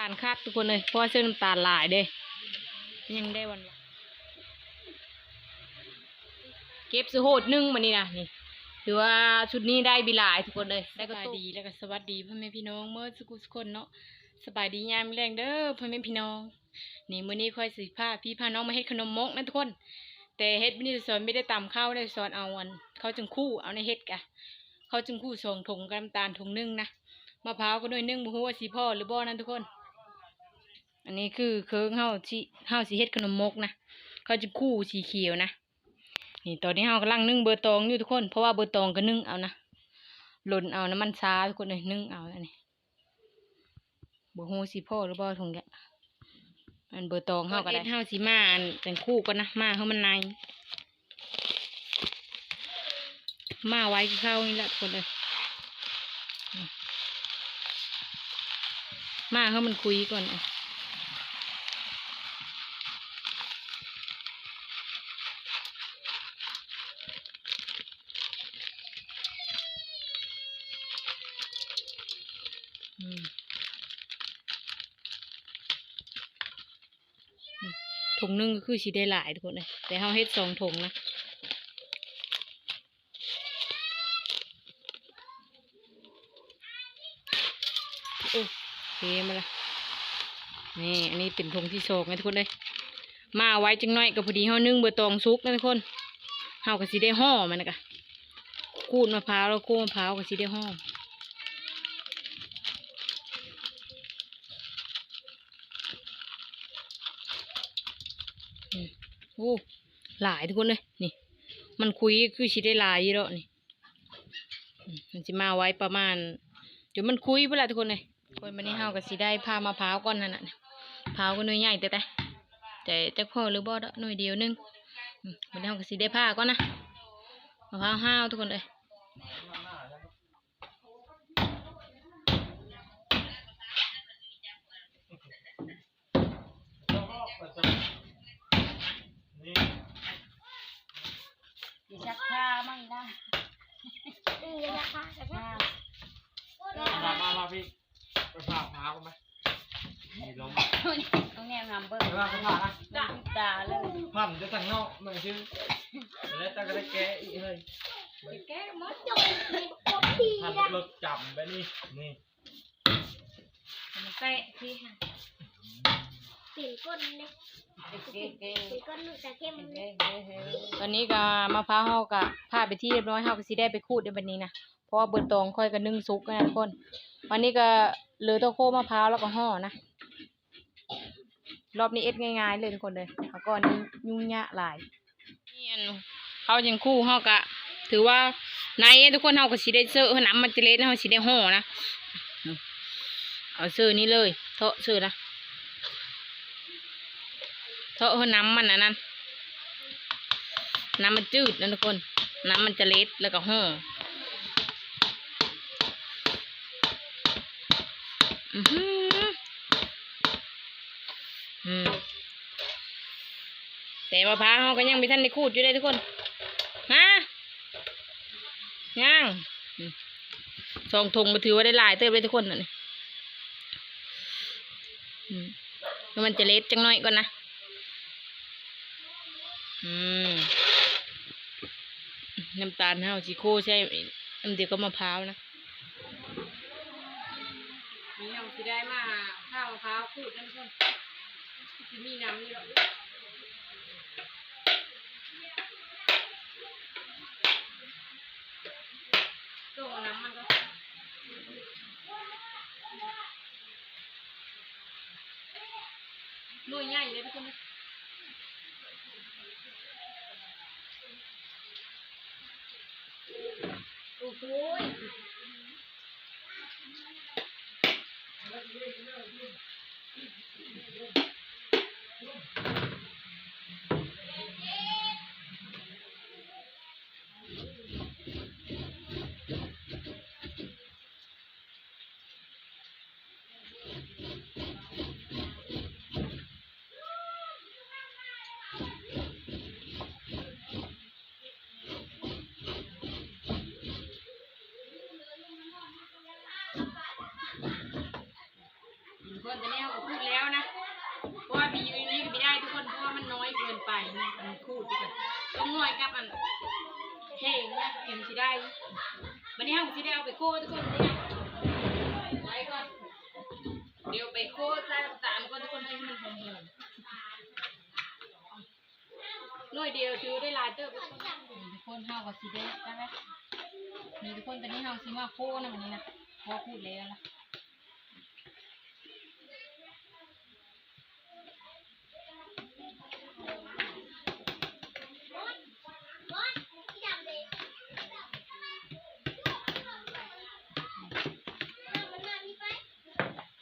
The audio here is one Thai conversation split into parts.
ลคักทุกคนเลยเพราะว่าซื้อน้ำตาลหลายเด้ยังได้วันเก็บสุโหดนึ่งมานี่นะนี่ถือว่าชุดนี้ได้บีหลายทุกคนเลยได้ก็ดีแล้วก็สวัสดีพ่อแม่พี่น้องเมื่อสุกุสุคนเนาะสบายดียามแรงเด้อพ่อแม่พี่น้องนี่มื้อนี้ค่อยสิพาพี่พาน้องมาเฮ็ดขนมมกนะทุกคนแต่เฮ็ดไม่ได้สอนไม่ได้ตำข้าวได้สอนเอาอันเขาจึงคู่เอาในเฮ็ดกะเขาจึงคู่ส่งถุงกับน้ำตาลถุงนึงนะมะพร้าวก็ด้วยนึ่งบ่ฮู้ว่าสิพ่อหรือบ่นั่นทุกคนอันนี้คือเคิงเฮาสิเฮ็ดขนมมกนะเขาจึงคู่สีเขียวนะนี่ตอนนี้เฮากำลังนึ่งเบอร์ตองอยู่ทุกคนเพราะว่าเบอร์ตองก็นึ่งเอานะหล่นเอาน้ำมันช้าทุกคนเลยนึ่งเอาอันนี้บ่ฮู้สิพ่อหรือบ่ถุงแกอันเบอร์ตองเฮาก็ได้เฮาสิมาอันเป็นคู่กันนะมาเฮามันในมาไว้คือเข้านี่แหละทุกคนเลยมาเฮามันคุยก่อนถุงนึงก็คือสิได้หลายทุกคนเลยแต่เฮาเฮ็ด2 ถุงนะโอ้เทมาละนี่อันนี้เป็นถุงที่2นะทุกคนเลยมาไว้จังน้อยก็พอดีเฮานึ่งเบอร์ตองซุกนะทุกคนเฮาก็สิได้ห่อมันนะกะขูดมะพร้าวแล้วโค้มะพร้าวก็สิได้ห่อโอ้หลายทุกคนเลยนี่มันคุยคือสิได้หลายอยู่แล้วนี่มันจะมาไว้ประมาณเดี๋ยวมันคุยเวลาทุกคนเลยคนมันนี่เฮาก็สิได้พามะพร้าวก่อนนั่นน่ะพร้าวก็หน่วยใหญ่แต่พอหรือบ่หน่วยเดียวนึงมันเฮาก็สิได้ผ้าก่อนนะมะพร้าวห้าวทุกคนเลยชักผ้ามั่งนะชักผ้ามาพี่ไปผ่าพากันไหมมีลมต้องแนมนำเบิ้งไปผ่านะตาเลยผ่านจะสั่งนอกเหมือนชื่อแล้วตาก็ได้แกะอีกเลยแกมดจผ่านรถจับไปนี่มันเตะที่ค่ะสีก้นเล็กสีก้นลูกตาเข้มเล็กตอนนี้ก็มะพร้าวเฮาก็ผ่าไปที่เรียบร้อยเฮาก็สิได้ไปขูดในบัดนี้นะเพราะว่าเบิดตองค่อยก็นึ่งสุกนะทุกคนวันนี้ก็เหลือตัวโค้มะพร้าวแล้วก็ห่อนะรอบนี้เอ็ดง่ายๆเลยทุกคนเลยแล้วก็นี้ยุ่งยากหลายนี่อันเขายังคู่เฮาก็ถือว่าในทุกคนเฮาก็สิได้เสื้อน้ำมันจะเละเฮาสิได้ห่อนะเอาเสื้อนี้เลยเทาะเสื้อนะเทาะน้ำมันนั่นน้ำมันจืดนะทุกคนน้ำมันจะเละแล้วก็ห่อแต่มะพร้าวเขาก็ยังไม่ทันได้ขูดอยู่เลยทุกคนฮะย่าง2 ถุงมาถือว่าได้หลายเติมเลยทุกคนนี่แล้วมันจะเล็ดจังน้อยก่อนนะน้ำตาลเฮาสิโคใช่น้ำเดียวก็มะพร้าวนะนี่เราสิได้มาข้าวมะพร้าวขูดนะทุกคนสิมีน้ำนี่หรอตัวน้ำมันก็หน่วยใหญ่เลยทุกคนโอ้โห คนจะไม่เอาก็พูดแล้วนะเพราะว่าบีอยู่นี่ก็ไม่ได้ทุกคนเพราะว่ามันน้อยเกินไปนะมันคูดกันต้องน้อยกับอันเท่งนะเห็นสิได้วันนี้เราสิได้เอาไปโค้ทุกคนเนี่ยไว้ก่อนเดี๋ยวไปโค้ใส่ตาลก่อนทุกคนให้มันหอมๆน้อยเดียวถือได้หลายเติบทุกคนเฮาก็สิได้ได้ไหมนี่ทุกคนตอนนี้เฮาสิมาโค้นะวันนี้นะพอพูดแล้วนะ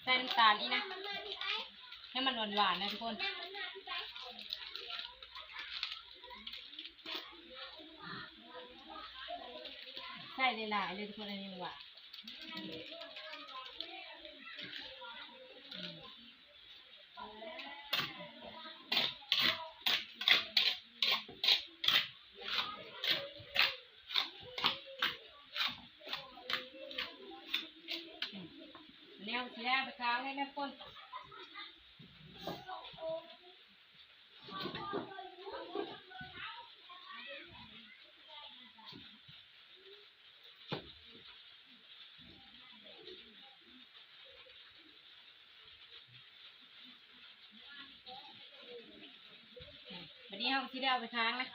ใส่น้ำตาลอีกนะให้มันหวานๆนะทุกคนใส่หลายๆเลยทุกคนอันนี้หวานแนวสีแดงไปค้างให้แม่คนวันนี้เราสีแดงไปค้างนะ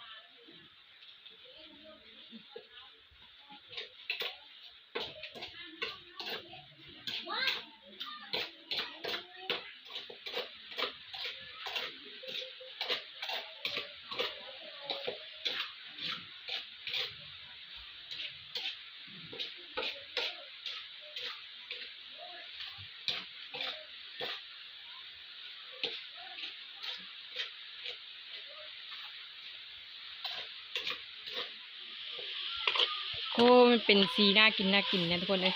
โค้มันเป็นสีน่ากินนะทุกคนเลย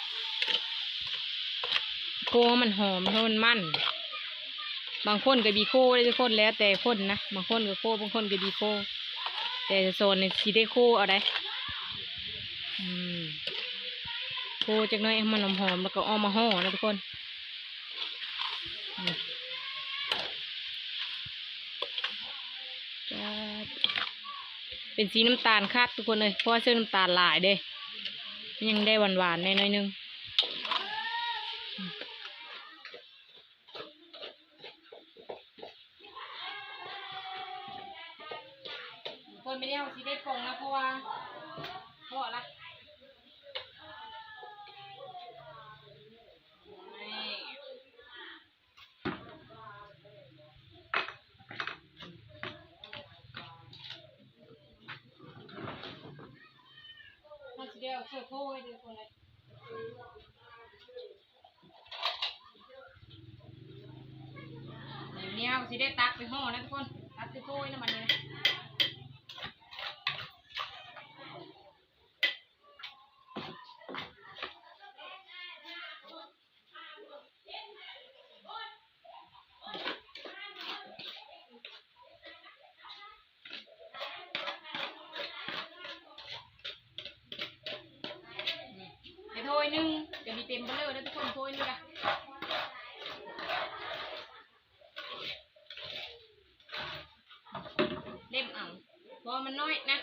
โค้มันหอมเพราะมันมันบางคนก็บีโค้ได้ทุกคนแล้วแต่คนนะบางคนก็โค้บางคนก็บีโค้แต่โซนในสีได้โค้เอาได้โค้จากน้อยมันหอมแล้วก็เอามาห่อนะทุกคนเป็นสีน้ำตาลคักทุกคนเลยเพราะว่าเส้นน้ำตาลหลายเด้ยังได้หวานๆหน่อยนึงคนไม่ได้เอาสีได้ปงนะเพราะว่าอะไรเดี๋ยวช่วยโค้ให้ทุกคนเลยเดี๋ยวนี้สิได้ตักไปห่อนะทุกคนตักไปโค้นะมันเลยโทยนึงจะมีเต็มเบลอแล้วทุกคนโทยนึงอะเล่มเอาเพราะมันน้อยนะ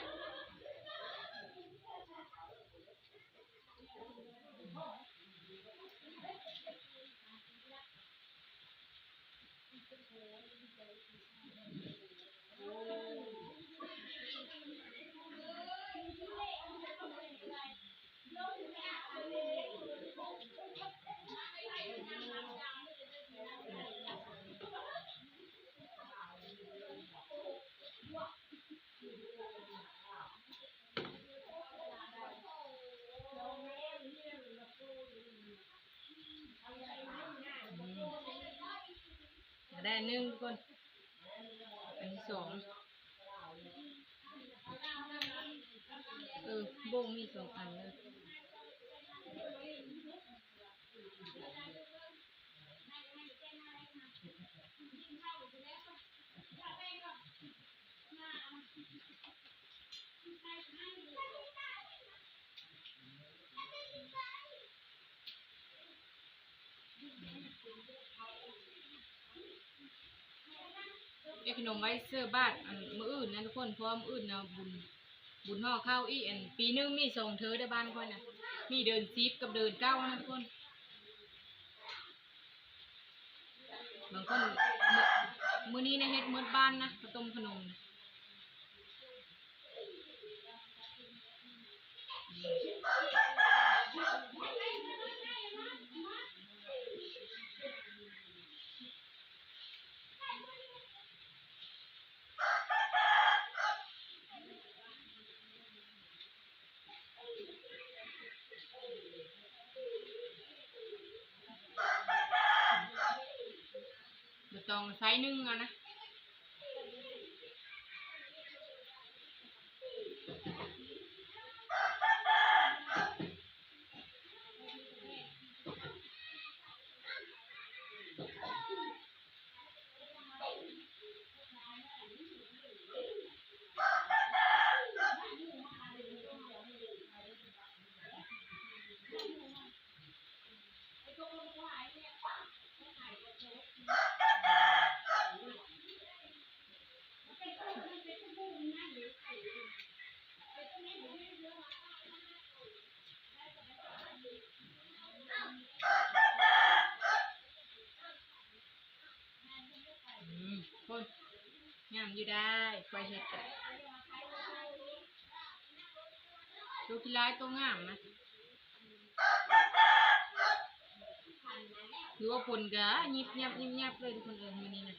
ได้หนึ่งทุกคนอันที่สองโบงมี2 อันเลย เด็กขนมไว้เสื้อบ้านอันมื้ออื่นนะทุกคนเพราะว่ามื้ออื่นนะบุญห่อข้าวอีอันปีนึงมีส่งเธอได้บ้านค่อยนะมีเดินซีฟกับเดินเก้านะทุกคนบางคนมื้อนี้นะเฮ็ดมื้อบ้านนะข้าวต้มขนมนะเดี๋ยวต้องใส่นึ่งเอานะคนงามอยู่ได้ไปเฮ็ดกันดูกีฬาตัวงามนะถือว่าผลก็ยิบยับยิบยับเลยทุกคนมื้อนี้นะ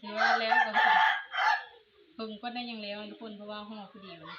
ถือว่าแล้วก็เพิ่งก็ได้ยังแล้วทุกคนเพราะว่าห่อคือเดียวนะ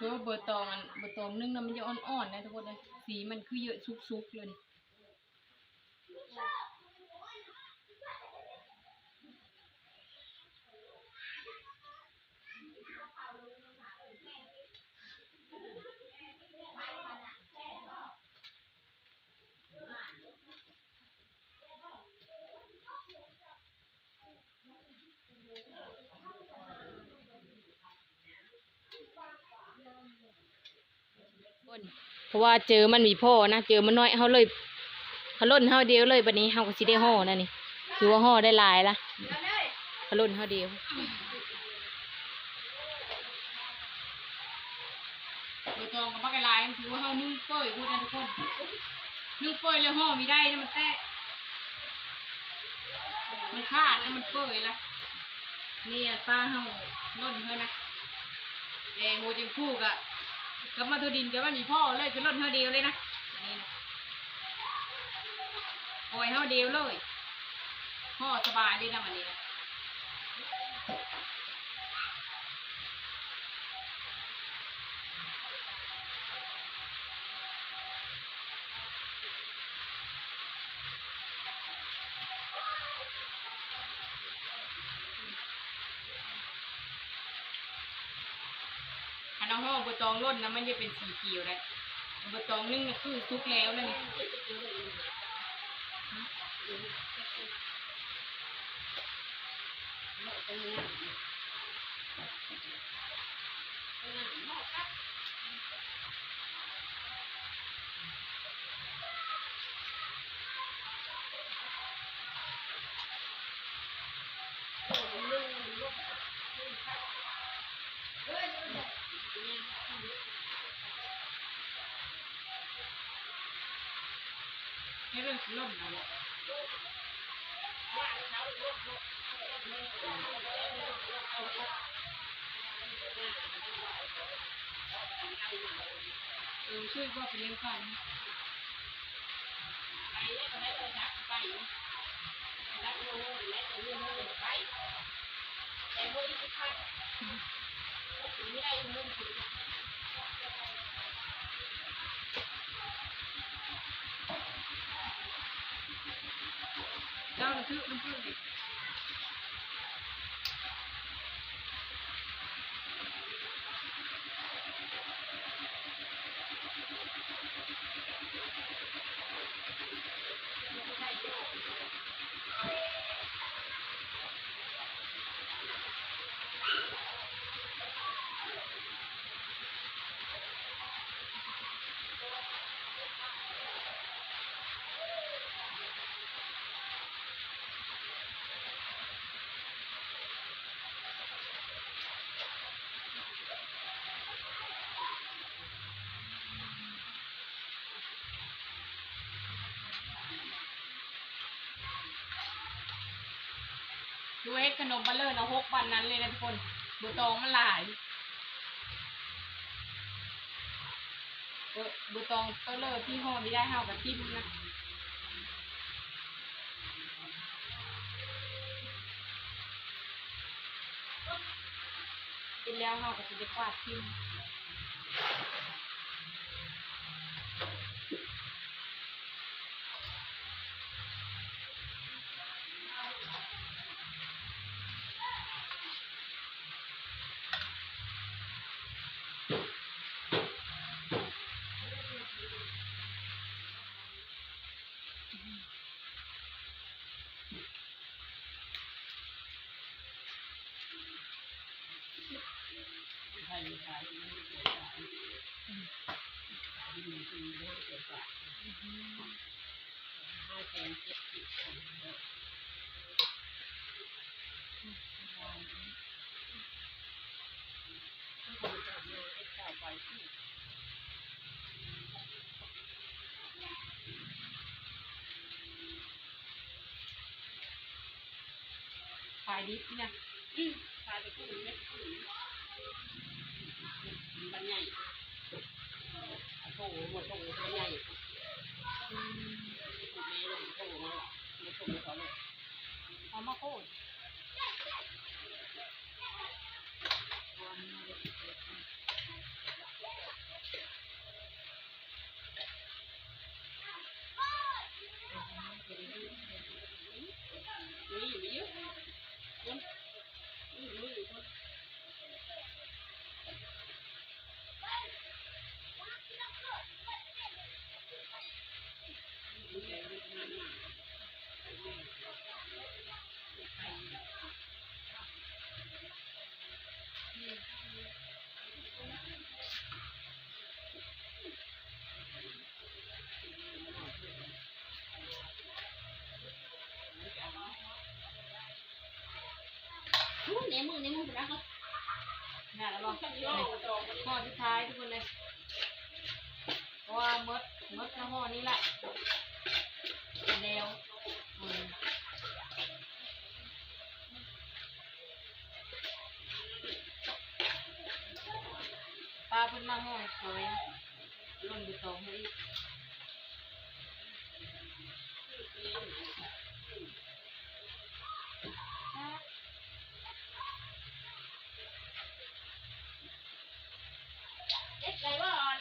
คือว่าเบอร์ตองเบอร์ตองนึ่งนะมันจะอ่อนๆนะทุกคนเลยสีมันคือเยอะซุกๆเลยเพราะว่าเจอมันมีพ่อนะเจอมันน้อยเขาเลยเขาล่นเขาเดียวเลยบัดนี้เขาก็สิได้ห่อนั่นนี่ถือว่าห่อได้หลายละเขาล่นเขาเดียวเบอร์ตองกับบักลายถือว่าเขานึ่งเปื่อยพูดนะทุกคนนึ่งเปื่อยแล้วห่อไม่ได้นะมันแตะมันขาดแล้วมันเปื่อยละนี่ป้าเขาล่นเขานะโหจิงคู่กับมาทุดินกับมันมีพ่อเลยคือล่นเขาเดียวเลยนะนี่นะโอ้ยเขาเดียวเลยห่อสบายดีนะมันนี้นะ บตองร่นนะมันจะเป็นสีเขียวเลยบตองนึ่งนี่คือทุกแล้วนั่นนี่ให้เรื่องร่นนะช่วยพ่อไปเลี้ยงข้าวเจ้าชื่อน้ำผึ้งดิดูเฮ็ดขนมบัลเลอร์นะ6 วันนั้นเลยนะทุกคนบัวตองมันหลายบัวตองเตอเลอร์ที่ห่อไม่ได้ห่อกับทิมนะกินแล้วห่อกับจะได้กวาดทิมขายดิบเนี่ยขายไปกู้ไหมมันใหญ่โถหมดโถมันใหญ่เอามาโคตรในมือไปแล้วครับนี่แล้วบอกข้อสุดท้ายทุกคนเลยเพราะว่ามดข้าวห่อนี้แหละแล้วปลาเพิ่นมาห่อสวยลงดูตรงให้ไรบ้าง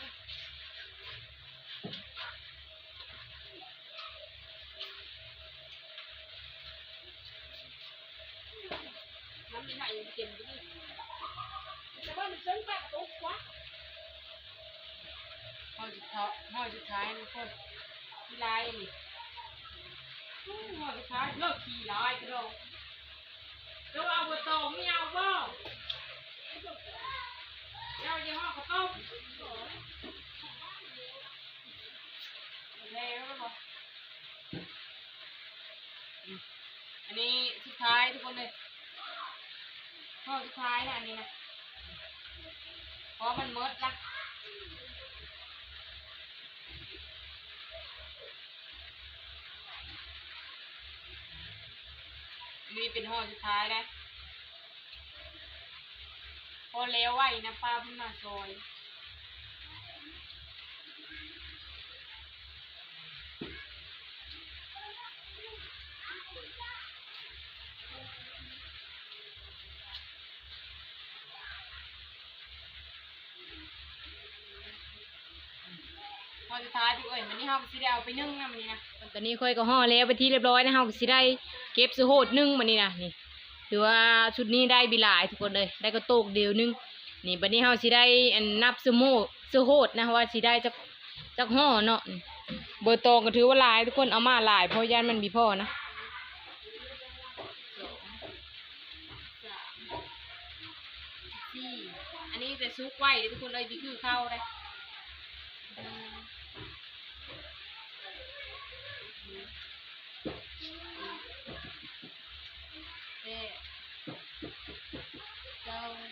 น้ำมีไหนเต็มที่แต่ว่ามันเส้นปากตกวะ สุดท้ายทุกคนขี้ลายนี่ห่อสุดท้ายเลิกขี้ลายกระโดดแล้วเอาบะตองไม่เอาบ่เอาจะห่อกระต้มแล้วบ่อันนี้สุดท้ายทุกคนเลยห่อสุดท้ายนะอันนี้นะเพราะมันมดละนี่เป็นห่อสุดท้ายแล้วพอแล้วไหวนะป้าเพิ่งมาซอยห่อสุดท้ายที่มันนี่เฮาสิได้เอาไปนึ่งนะมันนี่นะตอนนี้ค่อยก็ห่อแล้วไปที่เรียบร้อยนะเฮาสิได้เก็บสะโหดนึ่งมันนี่นะนี่ถือว่าชุดนี้ได้บิหลายทุกคนเลยได้กระโตกเดียวนึงนี่บัดนี้เฮาสิได้อันนับสะโหดนะว่าสิได้จักห่อเนาะเบอร์ตองก็ถือว่าหลายทุกคนเอามาหลายเพราะย่านมันมีพ่อนะอันนี้จะซุกไว้ทุกคนเลยนี่คือข้าวเลยเก้า74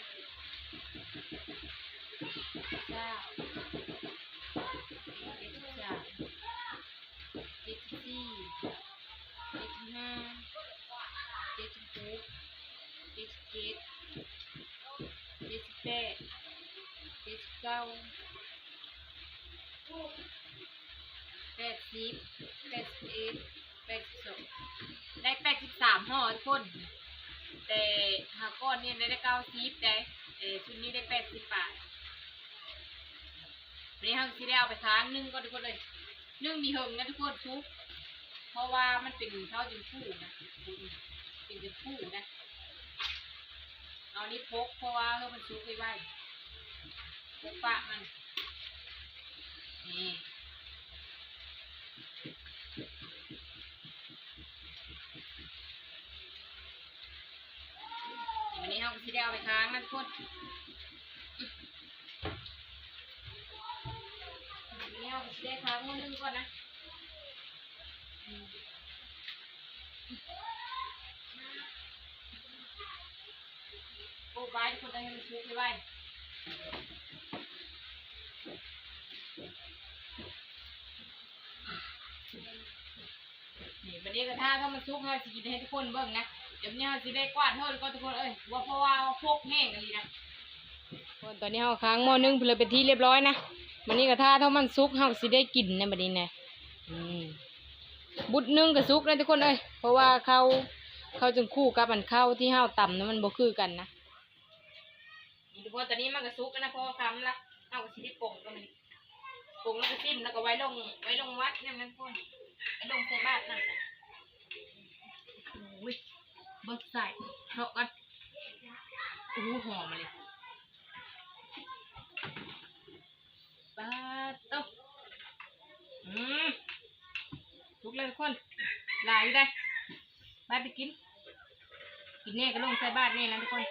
75 76 77 78 79 80 81 82ได้83ห่อทุกคนแต่หาก้อนเนี่ยได้90ได้ชุดนี้ได้80 บาทวันนี้เราจะได้เอาไปค้างนึ่งก็ทุกคนเลยนึ่งมีเหิงนะทุกคนซุปเพราะว่ามันเป็นข้าวจนฟูนะเป็นจนฟูนะเอานี้พกเพราะว่ามันซุปไว้พกปะมันนี่วันนี้เราจะได้เอาไปค้างนะทุกคนนี่เอาไปได้ค้างมื้อนึงก่อนนะโอ้บายทุกคนได้ให้มันซุกไว้นี่วันนี้กระทะถ้ามันซุกเราจะกินให้ทุกคนเบิ่งนะเดี๋ยวนี้เราจะได้กวาดเท่าก็ทุกคนว่าเพราะว่าพกแห้งกันดีนะตอนนี้เราค้างหม้อนึ่งเลยเป็นที่เรียบร้อยนะวันนี้กระทะถ้ามันซุกเราจะได้กินนะบัดนี้นะบุดนึ่งกับซุกนะทุกคนเพราะว่าเขาจึงคู่กับมันข้าวที่ห้าวต่ำนะมันบ่คือกันนะนี่ทุกคนตอนนี้มันก็ซุกนะพอคำละเอาก็สิได้ป่งก็มันป่งแล้วก็จิ้มแล้วก็ไว้ลงวัดเนี่ยมันพ่นไว้ลงใส่บาตรนะโอ้ยเบิกใส่เถาะกันโอ้หอมมาเลยบาตรต้มทุกเลยทุกคนหลายอยู่ได้บาตรไปกินแน่ก็ลงใส่บาตรแน่นะทุกคน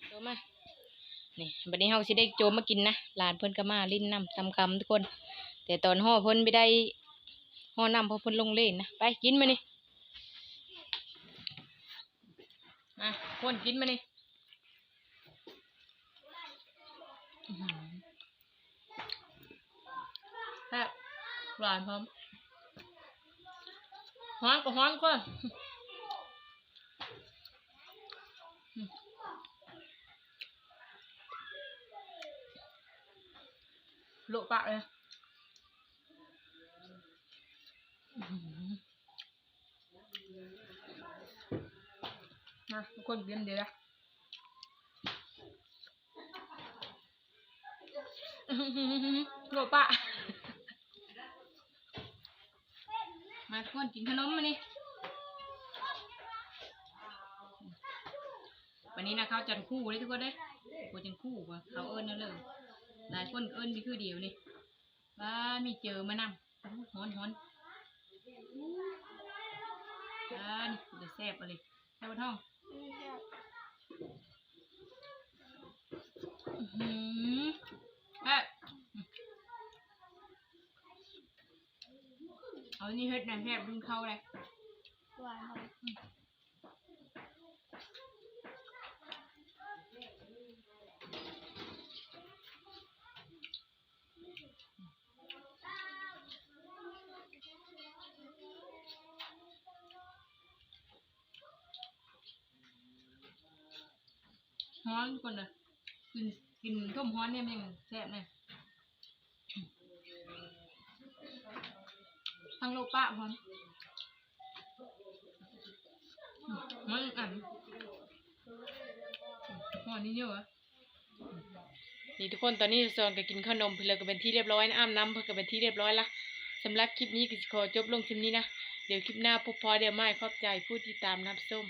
โจมมานี่บัดนี้เฮาสิได้โจมมากินนะหลานเพิ่นก็มาลิ้นน้ำตำคำทุกคนแต่ตอนห่อเพิ่นไม่ได้ห่อน้ำเพราะเพิ่นลงเล่นนะไปกินมานี่มาคนกินมานี่ครับหวานพร้อมฮ้อนก็ฮ้อนก่อนโลปะเลยมาทุกคนเดี๋ยวนะโลปะมาทุกคนกินขนมมานี่วันนี้นะเขาจัดคู่เลยทุกคนเลยโคจัดคู่กว่าเขาเอิญนั่นเลย หลายคนเอิ้นนี่คือเดียวนี่ว่ามีเจอมานำฮ้อนนี่เดี๋ยวแซ่บอะไรแซ่บบ่ท้องแซ่บเอานี่เฮ็ดแหนมแซ่บดึงเข้าเลย หวานหอม ฮ้อนทุกคนเลยกินต้มฮ้อนเนี่ยมันยังแซ่บเนี่ยทั้งโลปะพร้อมมันอันฮ้อนนี่เยอะอะนี่ทุกคนตอนนี้ซอนก็กินขนมเพื่อก็เป็นที่เรียบร้อยนะอ้ามน้ำเพื่อก็เป็นที่เรียบร้อยละสำหรับคลิปนี้ก็ขอจบลงคลิปนี้นะเดี๋ยวคลิปหน้าพบพอเดี๋ยวไม่ขอบใจผู้ที่ตามรับส้ม